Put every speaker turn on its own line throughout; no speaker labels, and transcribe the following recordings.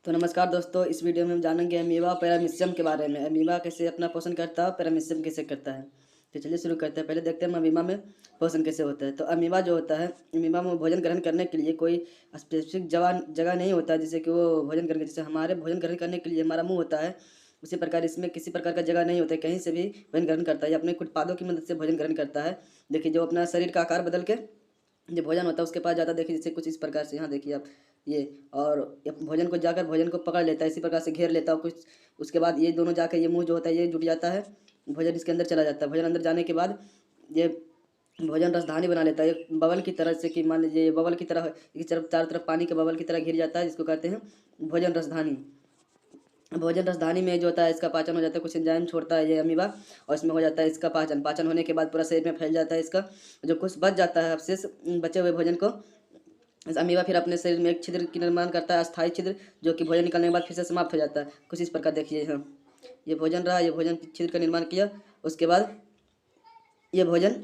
तो नमस्कार दोस्तों, इस वीडियो में हम जानेंगे अमीबा पैरामीशियम के बारे में। अमीबा कैसे अपना पोषण करता है, पैरामीशियम कैसे करता है। तो चलिए शुरू करते हैं। पहले देखते हैं अमीबा में पोषण कैसे होता है। तो अमीबा जो होता है, अमीबा में भोजन ग्रहण करने के लिए कोई स्पेसिफिक जगह नहीं होता है जिससे कि वो भोजन ग्रहण जैसे हमारे भोजन ग्रहण करने के लिए हमारा मुँह होता है, उसी प्रकार इसमें किसी प्रकार का जगह नहीं होता है, कहीं से भी भोजन ग्रहण करता है। ये अपने कुछ पादों की मदद से भोजन ग्रहण करता है। देखिए जो अपना शरीर का आकार बदल के जो भोजन होता है उसके पास जाता है। देखिए जैसे कुछ इस प्रकार से, यहाँ देखिए आप ये, और ये भोजन को जाकर भोजन को पकड़ लेता है, इसी प्रकार से घेर लेता है कुछ। उसके बाद ये दोनों जाकर ये मुंह जो होता है ये जुट जाता है, भोजन इसके अंदर चला जाता है। भोजन अंदर जाने के बाद ये भोजन रसधानी बना लेता है, एक बबल की तरह से, कि मान लीजिए ये बबल की तरह, एक तरफ चारों तरफ पानी के बबल की तरह घिर जाता है, जिसको कहते हैं भोजन रसधानी। भोजन रसधानी में जो होता है इसका पाचन हो जाता है, कुछ एंजाइम छोड़ता है ये अमीबा, और इसमें हो जाता है इसका पाचन होने के बाद पूरा शरीर में फैल जाता है। इसका जो कुछ बच जाता है अवशेष, बचे हुए भोजन को इस अमीबा फिर अपने शरीर में एक छिद्र की निर्माण करता है, अस्थायी छिद्र, जो कि भोजन निकलने के बाद फिर से समाप्त हो जाता है। कुछ इस प्रकार देखिए, हाँ ये भोजन रहा, ये भोजन छिद्र का निर्माण किया, उसके बाद ये भोजन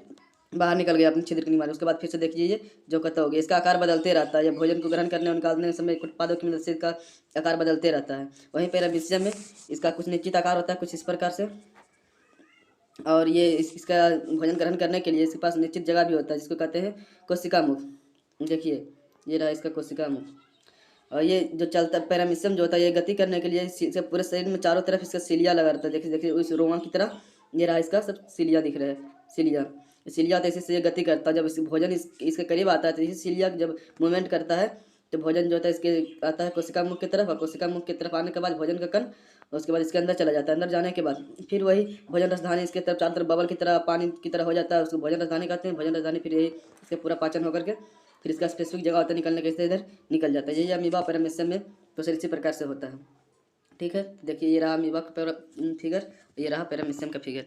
बाहर निकल गया अपने छिद्र के निर्माण। उसके बाद फिर से देखिए ये जो कथा हो गया, इसका आकार बदलते रहता है। ये भोजन को ग्रहण करने और निकालने के समय कुछ उत्पादों की मदद से इसका आकार बदलते रहता है। वहीं पैरामीशियम में इसका कुछ निश्चित आकार होता है, कुछ इस प्रकार से। और ये इसका भोजन ग्रहण करने के लिए इसके पास निश्चित जगह भी होता है, जिसको कहते हैं कोशिका मुख। देखिए ये रहा इसका कोशिका मुख। और ये जो चलता है पैरामीशियम जो होता है, ये गति करने के लिए इसके पूरे शरीर में चारों तरफ इसका सिलिया लगा रहता है। देखिए देखिए उस रोमा की तरह ये रहा इसका सब सिलिया दिख रहा है। सिलिया तो इसी से ये गति करता है। जब इस भोजन इसके करीब आता है तो इसी सिलिया जब मूवमेंट करता है तो भोजन जो होता है इसके आता है कोशिका मुख की तरफ, और कोशिका मुख की तरफ आने के बाद भोजन का कण, और उसके बाद इसके अंदर चला जाता है। अंदर जाने के बाद फिर वही भोजन रसधानी इसके तरफ चारों तरफ बबल की तरह, पानी की तरह हो जाता है, उसको भोजन रसधानी कहते हैं। भोजन रसधानी फिर यही इसके पूरा पाचन होकर के फिर इसका स्पेसिफिक जगह होता है निकलने के, इससे इधर निकल जाता है। यही अमीबा पैरामीशियम में तो सर इसी प्रकार से होता है। ठीक है, देखिए ये रहा अमीबा का फिगर, ये रहा पैरामीशियम का फिगर।